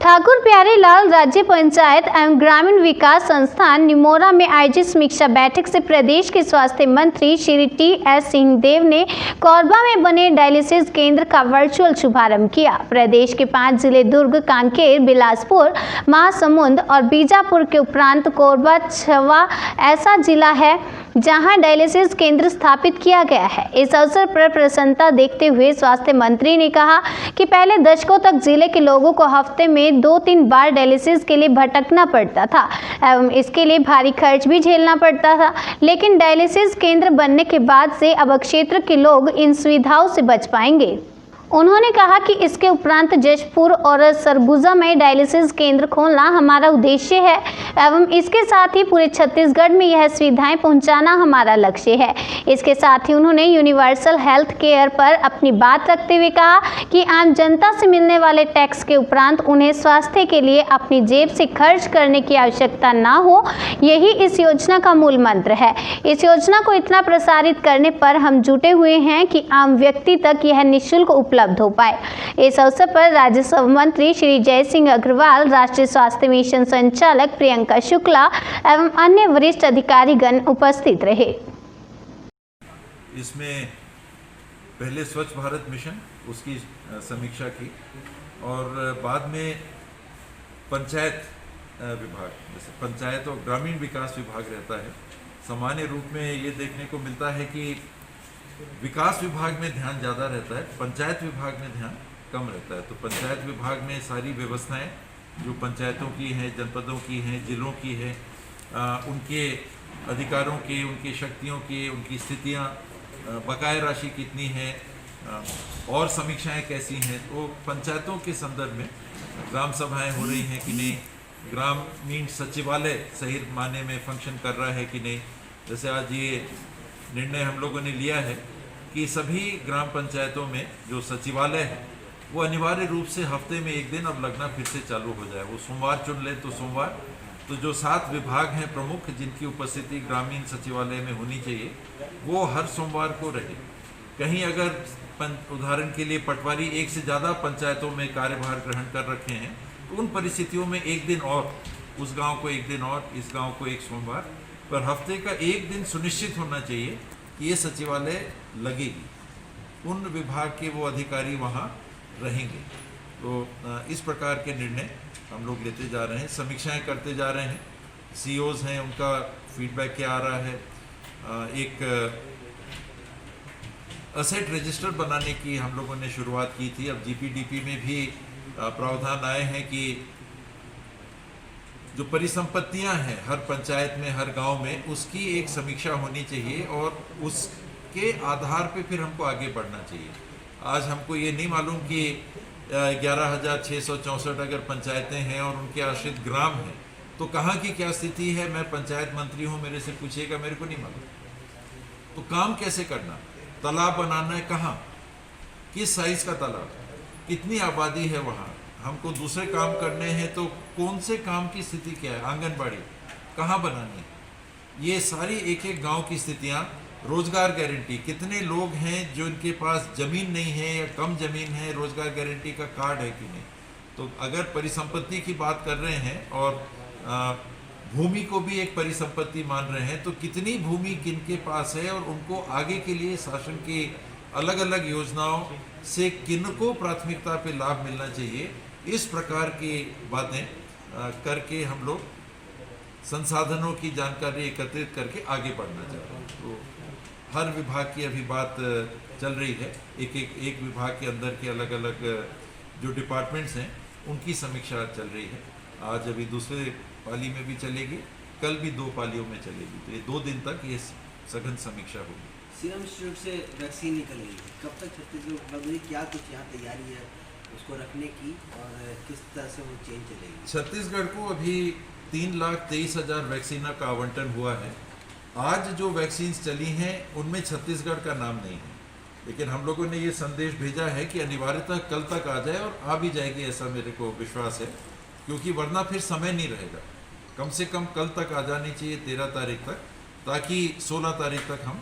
ठाकुर प्यारे लाल राज्य पंचायत एवं ग्रामीण विकास संस्थान निमोरा में आयोजित समीक्षा बैठक से प्रदेश के स्वास्थ्य मंत्री श्री टी.एस. सिंहदेव ने कोरबा में बने डायलिसिस केंद्र का वर्चुअल शुभारंभ किया। प्रदेश के 5 जिले दुर्ग, कांकेर, बिलासपुर, महासमुंद और बीजापुर के उपरांत कोरबा 6वां ऐसा जिला है जहां डायलिसिस केंद्र स्थापित किया गया है। इस अवसर पर प्रसन्नता देखते हुए स्वास्थ्य मंत्री ने कहा कि पहले दशकों तक जिले के लोगों को हफ्ते में 2-3 बार डायलिसिस के लिए भटकना पड़ता था एवं इसके लिए भारी खर्च भी झेलना पड़ता था, लेकिन डायलिसिस केंद्र बनने के बाद से अब क्षेत्र के लोग इन सुविधाओं से बच पाएंगे। उन्होंने कहा कि इसके उपरांत जशपुर और सरगुजा में डायलिसिस केंद्र खोलना हमारा उद्देश्य है एवं इसके साथ ही पूरे छत्तीसगढ़ में यह सुविधाएं पहुंचाना हमारा लक्ष्य है। इसके साथ ही उन्होंने यूनिवर्सल हेल्थ केयर पर अपनी बात रखते हुए कहा कि आम जनता से मिलने वाले टैक्स के उपरांत उन्हें स्वास्थ्य के लिए अपनी जेब से खर्च करने की आवश्यकता ना हो, यही इस योजना का मूल मंत्र है। इस योजना को इतना प्रसारित करने पर हम जुटे हुए हैं कि आम व्यक्ति तक यह निःशुल्क उपलब्ध हो पाए। इस अवसर पर राज्य मंत्री श्री जय सिंह अग्रवाल, राष्ट्रीय स्वास्थ्य मिशन संचालक प्रियंका शुक्ला एवं अन्य वरिष्ठ अधिकारीगण उपस्थित रहे। इसमें पहले स्वच्छ भारत मिशन उसकी समीक्षा की और बाद में पंचायत विभाग, जैसे पंचायत और ग्रामीण विकास विभाग रहता है। सामान्य रूप में ये देखने को मिलता है कि विकास विभाग में ध्यान ज़्यादा रहता है, पंचायत विभाग में ध्यान कम रहता है। तो पंचायत विभाग में सारी व्यवस्थाएं जो पंचायतों की हैं, जनपदों की हैं, जिलों की हैं, उनके अधिकारों की, उनकी शक्तियों की, उनकी स्थितियां, बकाया राशि कितनी है और समीक्षाएं कैसी हैं, तो पंचायतों के संदर्भ में ग्राम सभाएं हो रही हैं कि नहीं, ग्रामीण सचिवालय सही माने में फंक्शन कर रहा है कि नहीं। जैसे आज ये निर्णय हम लोगों ने लिया है कि सभी ग्राम पंचायतों में जो सचिवालय है वो अनिवार्य रूप से हफ्ते में एक दिन अब लगना फिर से चालू हो जाए। वो सोमवार चुन ले तो सोमवार, तो जो 7 विभाग हैं प्रमुख जिनकी उपस्थिति ग्रामीण सचिवालय में होनी चाहिए वो हर सोमवार को रहे। कहीं अगर उदाहरण के लिए पटवारी 1 से ज़्यादा पंचायतों में कार्यभार ग्रहण कर रखे हैं तो उन परिस्थितियों में एक दिन और, उस गाँव को एक दिन और, इस गाँव को एक सोमवार, पर हफ्ते का एक दिन सुनिश्चित होना चाहिए कि ये सचिवालय लगेगी, उन विभाग के वो अधिकारी वहाँ रहेंगे। तो इस प्रकार के निर्णय हम लोग लेते जा रहे हैं, समीक्षाएं करते जा रहे हैं। सीईओज हैं, उनका फीडबैक क्या आ रहा है। एक असेट रजिस्टर बनाने की हम लोगों ने शुरुआत की थी। अब जीपीडीपी में भी प्रावधान आए हैं कि जो परिसंपत्तियां हैं हर पंचायत में, हर गांव में, उसकी एक समीक्षा होनी चाहिए और उसके आधार पे फिर हमको आगे बढ़ना चाहिए। आज हमको ये नहीं मालूम कि 11,664 अगर पंचायतें हैं और उनके आश्रित ग्राम हैं तो कहाँ की क्या स्थिति है। मैं पंचायत मंत्री हूँ, मेरे से पूछिएगा, मेरे को नहीं मालूम। तो काम कैसे करना, तालाब बनाना है कहाँ, किस साइज का तालाब, कितनी आबादी है वहाँ, हमको दूसरे काम करने हैं तो कौन से काम की स्थिति क्या है, आंगनबाड़ी कहाँ बनानी है, ये सारी एक एक गांव की स्थितियाँ। रोजगार गारंटी, कितने लोग हैं जो इनके पास ज़मीन नहीं है या कम ज़मीन है, रोजगार गारंटी का कार्ड है कि नहीं। तो अगर परिसंपत्ति की बात कर रहे हैं और भूमि को भी एक परिसंपत्ति मान रहे हैं तो कितनी भूमि किनके पास है और उनको आगे के लिए शासन की अलग अलग योजनाओं से किनको प्राथमिकता पे लाभ मिलना चाहिए। इस प्रकार की बातें करके हम लोग संसाधनों की जानकारी एकत्रित करके आगे बढ़ना चाहते हैं। तो हर विभाग की अभी बात चल रही है, एक विभाग के अंदर के अलग अलग जो डिपार्टमेंट्स हैं उनकी समीक्षा चल रही है। आज अभी दूसरे पाली में भी चलेगी, कल भी 2 पालियों में चलेगी। तो ये 2 दिन तक ये सघन समीक्षा होगी। सीरम इंस्टीट्यूट से वैक्सीन निकलेगी, कब तक छत्तीसगढ़ उपलब्ध होगी, क्या कुछ यहाँ तैयारी है उसको रखने की और किस तरह से वो चेन चलेगी? छत्तीसगढ़ को अभी 3,23,000 वैक्सीन का आवंटन हुआ है। आज जो वैक्सीन चली हैं उनमें छत्तीसगढ़ का नाम नहीं है, लेकिन हम लोगों ने ये संदेश भेजा है कि अनिवार्यतः कल तक आ जाए और आ भी जाएगी, ऐसा मेरे को विश्वास है, क्योंकि वरना फिर समय नहीं रहेगा। कम से कम कल तक आ जानी चाहिए, 13 तारीख तक, ताकि 16 तारीख तक हम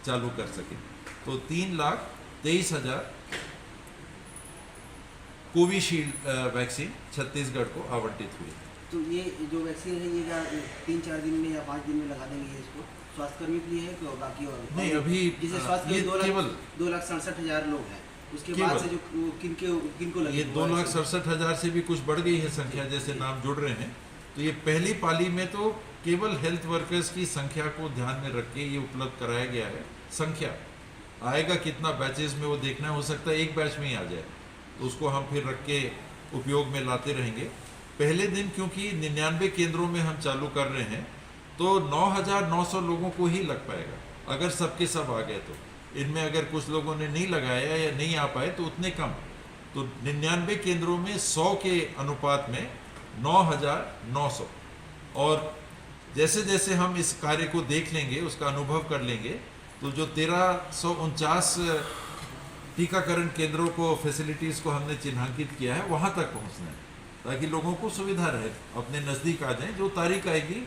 चालू कर सकें। तो 3,23,000 कोविशील्ड वैक्सीन छत्तीसगढ़ को आवंटित हुई। तो ये जो वैक्सीन है ये क्या 3-4 दिन में या 5 दिन में लगा देंगे इसको? स्वास्थ्यकर्मी के लिए है कि बाकी और नहीं, अभी जैसे स्वास्थ्य ये केवल 2,67,000 लोग हैं, उसके केवल बाद से जो किनको लगे ये 2,67,000 से भी कुछ बढ़ गई है संख्या, जैसे नाम जुड़ रहे हैं। तो ये पहली पाली में तो केवल हेल्थ वर्कर्स की संख्या को ध्यान में रख के ये उपलब्ध कराया गया है। संख्या आएगा कितना बैचेस में वो देखना, हो सकता है एक बैच में ही आ जाए, तो उसको हम फिर रख के उपयोग में लाते रहेंगे। पहले दिन क्योंकि 99 केंद्रों में हम चालू कर रहे हैं तो 9,900 लोगों को ही लग पाएगा, अगर सबके सब आ गए तो। इनमें अगर कुछ लोगों ने नहीं लगाया या नहीं आ पाए तो उतने कम, तो 99 केंद्रों में 100 के अनुपात में 9,900। और जैसे जैसे हम इस कार्य को देख लेंगे, उसका अनुभव कर लेंगे, तो जो 1349 टीकाकरण केंद्रों को, फैसिलिटीज़ को हमने चिन्हांकित किया है, वहाँ तक पहुँचना है ताकि लोगों को सुविधा रहे, अपने नज़दीक आ जाएं। जो तारीख आएगी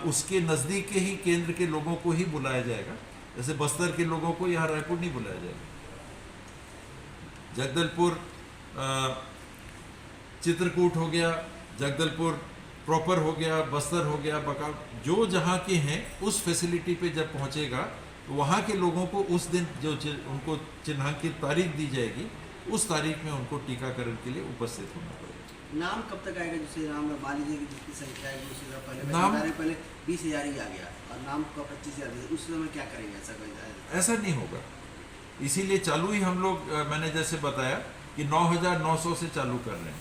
उसके नज़दीक के ही केंद्र के लोगों को ही बुलाया जाएगा। जैसे बस्तर के लोगों को यहाँ रायपुर नहीं बुलाया जाएगा, जगदलपुर, चित्रकूट हो गया, जगदलपुर प्रॉपर हो गया, बस्तर हो गया, बका जो जहाँ के हैं उस फैसिलिटी पे जब पहुँचेगा तो वहाँ के लोगों को उस दिन जो उनको चिन्हांकित तारीख दी जाएगी, उस तारीख में उनको टीकाकरण के लिए उपस्थित होना पड़ेगा। नाम कब तक आएगा? जैसे नाम मान लीजिए कि जितनी संख्या है उसी तरह पहले 20,000 ही आ गया और नाम का 25,000, उस समय क्या करेंगे? ऐसा नहीं होगा, इसीलिए चालू ही हम लोग, मैंने जैसे बताया कि 9,900 से चालू कर रहे हैं।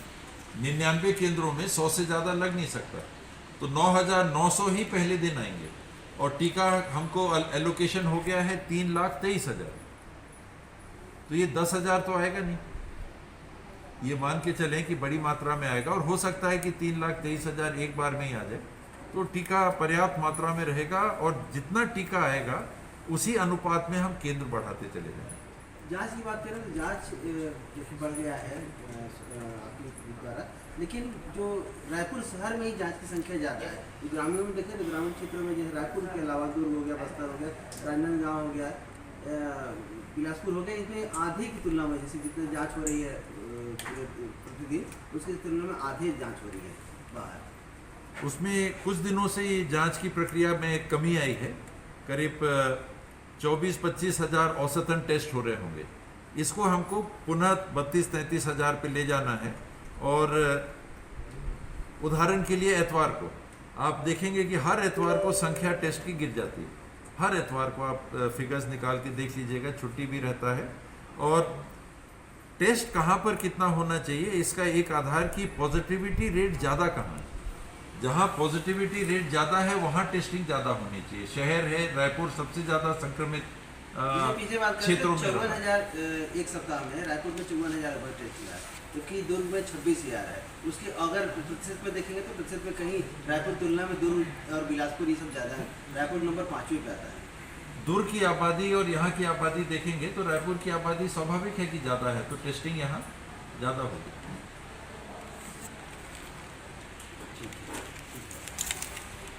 99 केंद्रों में 100 से ज़्यादा लग नहीं सकता, तो 9,900 ही पहले दिन आएंगे। और टीका हमको एलोकेशन हो गया है 3,23,000, तो ये 10,000 तो आएगा नहीं। ये मान के चलें कि बड़ी मात्रा में आएगा, और हो सकता है कि 3,23,000 एक बार में ही आ जाए, तो टीका पर्याप्त मात्रा में रहेगा। और जितना टीका आएगा उसी अनुपात में हम केंद्र बढ़ाते चले जाएंगे। जांच की बात करें तो जांच बढ़ गया है आपके द्वारा, लेकिन जो रायपुर शहर में ही जांच की संख्या ज़्यादा है। ग्रामीण में देखें तो ग्रामीण क्षेत्रों में जैसे रायपुर के अलावा दुर्ग हो गया, बस्तर हो गया, राजनांदगांव हो गया, बिलासपुर हो गया, इसमें आधे की तुलना में जैसे जितनी जाँच हो रही है प्रतिदिन, उसकी तुलना में आधे जांच हो रही है बाहर। उसमें कुछ दिनों से ये जांच की प्रक्रिया में कमी आई है, करीब 24-25 हज़ार औसतन टेस्ट हो रहे होंगे। इसको हमको पुनः 32-33 हज़ार पे ले जाना है। और उदाहरण के लिए एतवार को आप देखेंगे कि हर एतवार को संख्या टेस्ट की गिर जाती है। हर एतवार को आप फिगर्स निकाल के देख लीजिएगा, छुट्टी भी रहता है। और टेस्ट कहाँ पर कितना होना चाहिए, इसका एक आधार की पॉजिटिविटी रेट ज़्यादा कहाँ है। जहाँ पॉजिटिविटी रेट ज़्यादा है वहाँ टेस्टिंग ज़्यादा होनी चाहिए। शहर है रायपुर सबसे ज़्यादा संक्रमित क्षेत्रों में 54,000 एक सप्ताह में रायपुर में 54,000 टेस्ट हुआ है, जबकि दुर्ग में 26,000 है। उसके अगर प्रतिशत में देखेंगे तो प्रतिशत में कहीं रायपुर तुलना में दुर्ग और बिलासपुर ये सब ज़्यादा है। रायपुर नंबर 5वें पे आता है। दुर्ग की आबादी और यहाँ की आबादी देखेंगे तो रायपुर की आबादी स्वाभाविक है कि ज़्यादा है, तो टेस्टिंग यहाँ ज़्यादा होगी।